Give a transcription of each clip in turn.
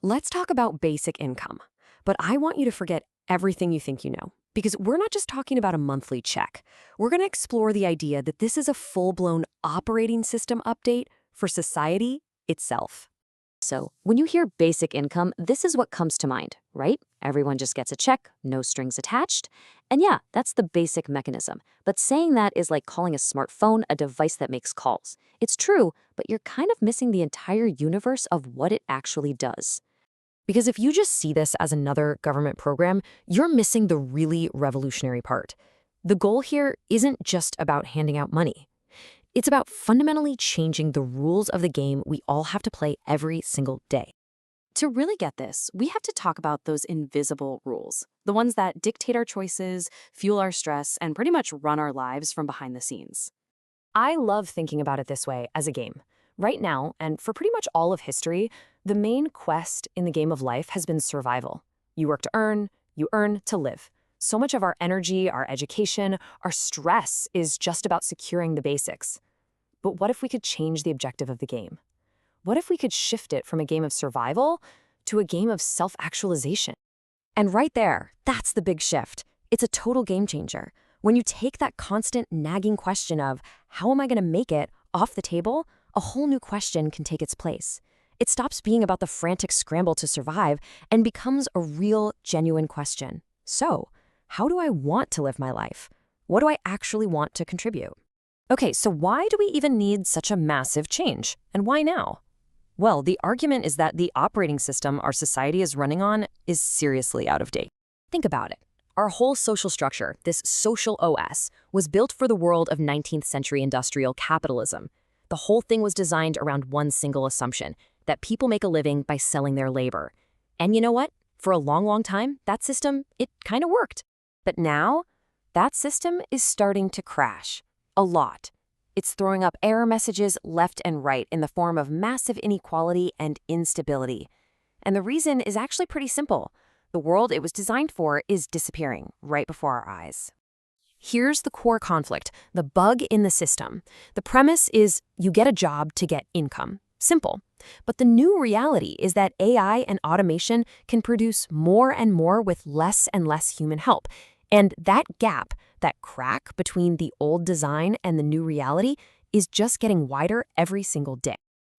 Let's talk about basic income. But I want you to forget everything you think you know. Because we're not just talking about a monthly check. We're going to explore the idea that this is a full-blown operating system update for society itself. So, when you hear basic income, this is what comes to mind, right? Everyone just gets a check, no strings attached. And yeah, that's the basic mechanism. But saying that is like calling a smartphone a device that makes calls. It's true, but you're kind of missing the entire universe of what it actually does. Because if you just see this as another government program, you're missing the really revolutionary part. The goal here isn't just about handing out money. It's about fundamentally changing the rules of the game we all have to play every single day. To really get this, we have to talk about those invisible rules, the ones that dictate our choices, fuel our stress, and pretty much run our lives from behind the scenes. I love thinking about it this way as a game. Right now, and for pretty much all of history, the main quest in the game of life has been survival. You work to earn, you earn to live. So much of our energy, our education, our stress is just about securing the basics. But what if we could change the objective of the game? What if we could shift it from a game of survival to a game of self-actualization? And right there, that's the big shift. It's a total game changer. When you take that constant nagging question of, how am I going to make it, off the table, a whole new question can take its place. It stops being about the frantic scramble to survive and becomes a real, genuine question. So, how do I want to live my life? What do I actually want to contribute? Okay, so why do we even need such a massive change? And why now? Well, the argument is that the operating system our society is running on is seriously out of date. Think about it. Our whole social structure, this social OS, was built for the world of 19th century industrial capitalism. The whole thing was designed around one single assumption, that people make a living by selling their labor. And you know what? For a long, long time, that system, it kind of worked. But now, that system is starting to crash. A lot. It's throwing up error messages left and right in the form of massive inequality and instability. And the reason is actually pretty simple. The world it was designed for is disappearing right before our eyes. Here's the core conflict, the bug in the system. The premise is you get a job to get income. Simple. But the new reality is that AI and automation can produce more and more with less and less human help. And that gap, that crack between the old design and the new reality, is just getting wider every single day.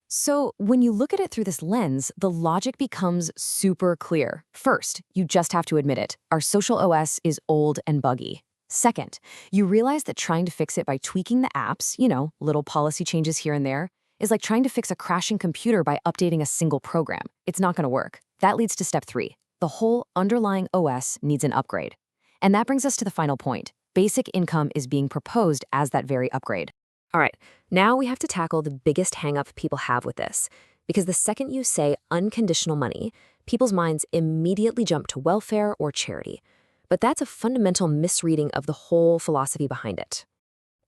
So when you look at it through this lens, the logic becomes super clear. First, you just have to admit it. Our social OS is old and buggy. Second, you realize that trying to fix it by tweaking the apps, little policy changes here and there, is like trying to fix a crashing computer by updating a single program. It's not going to work. That leads to step 3. The whole underlying OS needs an upgrade. And that brings us to the final point. Basic income is being proposed as that very upgrade. All right, now we have to tackle the biggest hang-up people have with this. Because the second you say unconditional money, people's minds immediately jump to welfare or charity. But that's a fundamental misreading of the whole philosophy behind it.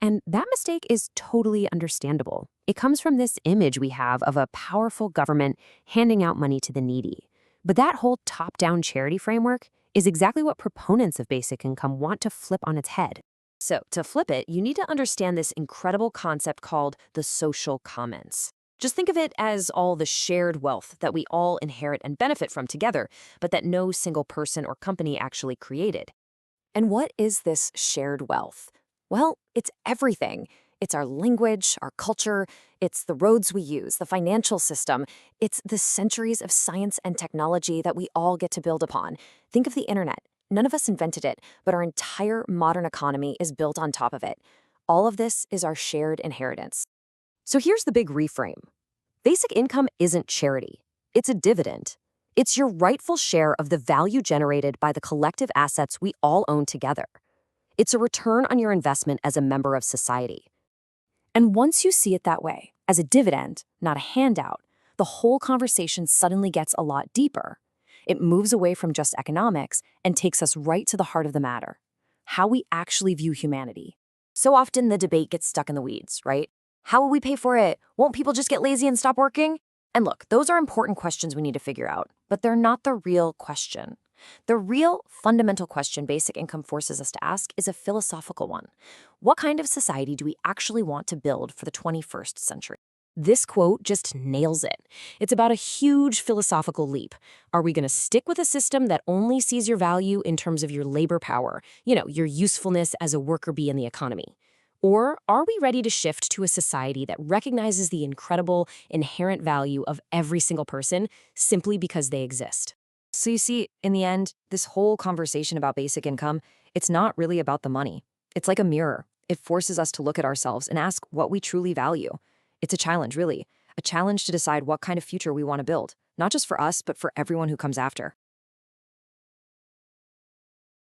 And that mistake is totally understandable. It comes from this image we have of a powerful government handing out money to the needy. But that whole top-down charity framework is exactly what proponents of basic income want to flip on its head. So, to flip it, you need to understand this incredible concept called the social commons. Just think of it as all the shared wealth that we all inherit and benefit from together, but that no single person or company actually created. And what is this shared wealth? Well, it's everything. It's our language, our culture, it's the roads we use, the financial system, it's the centuries of science and technology that we all get to build upon. Think of the internet. None of us invented it, but our entire modern economy is built on top of it. All of this is our shared inheritance. So here's the big reframe. Basic income isn't charity. It's a dividend. It's your rightful share of the value generated by the collective assets we all own together. It's a return on your investment as a member of society. And once you see it that way, as a dividend, not a handout, the whole conversation suddenly gets a lot deeper. It moves away from just economics and takes us right to the heart of the matter, how we actually view humanity. So often the debate gets stuck in the weeds, right? How will we pay for it? Won't people just get lazy and stop working? And look, those are important questions we need to figure out, but they're not the real question. The real fundamental question basic income forces us to ask is a philosophical one. What kind of society do we actually want to build for the 21st century? This quote just nails it. It's about a huge philosophical leap. Are we going to stick with a system that only sees your value in terms of your labor power, your usefulness as a worker bee in the economy? Or are we ready to shift to a society that recognizes the incredible, inherent value of every single person simply because they exist? So you see, in the end, this whole conversation about basic income, it's not really about the money. It's like a mirror. It forces us to look at ourselves and ask what we truly value. It's a challenge, really. A challenge to decide what kind of future we want to build, not just for us, but for everyone who comes after.